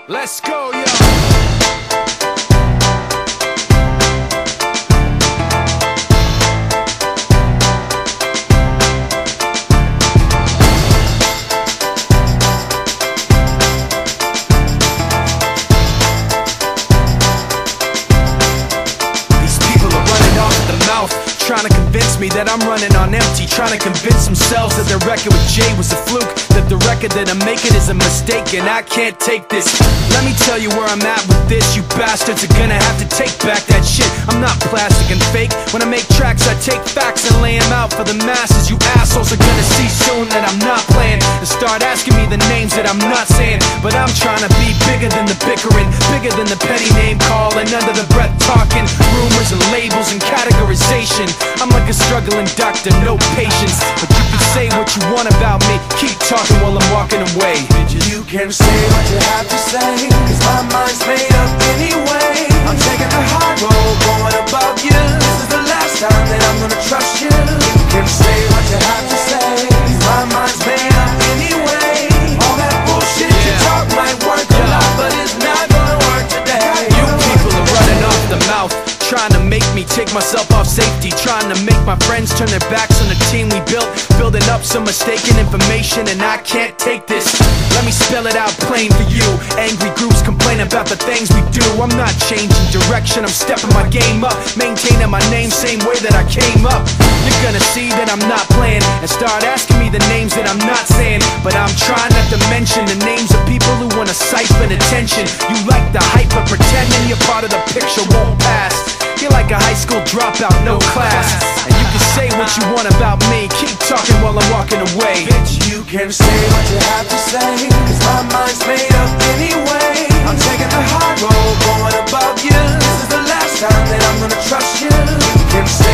Let's go, yo. Trying to convince me that I'm running on empty, trying to convince themselves that their record with Jay was a fluke, that the record that I'm making is a mistake, and I can't take this. Let me tell you where I'm at with this. You bastards are gonna have to take back that shit. I'm not plastic and fake. When I make tracks, I take facts and lay them out for the masses. You assholes are gonna see soon that I'm not playing, and start asking me the names that I'm not saying. But I'm trying to be bigger than the bickering, bigger than the petty name calling, under the breath talking, rumors and labels and categorization. I'm like a struggling doctor, no patience. But you can say what you want about me, keep talking while I'm walking away. You can say what you have to say, cause my mind's made up anyway. I'm taking the high road, going above you. This is the last time that I'm gonna trust you. You can say what you have to say, cause my mind's made up anyway. All that bullshit you talk might work a lot, but it's not gonna work today. You people are running off the mouth, trying to make me take myself off safety, trying to make my friends turn their backs on the team we built, building up some mistaken information, and I can't take this. Let me spell it out plain for you. Angry groups complain about the things we do. I'm not changing direction, I'm stepping my game up, maintaining my name same way that I came up. You're gonna see that I'm not playing, and start asking me the names that I'm not saying. But I'm trying not to mention the names of people who wanna siphon attention. You like the hype, but pretending you're part of the picture won't pass. You're like a high school dropout, no class. And you can say what you want about me, keep talking while I'm walking away. Bitch, you can say what you have to say, cause my mind's made up anyway. I'm taking the high road, going above you. This is the last time that I'm gonna trust you. You can say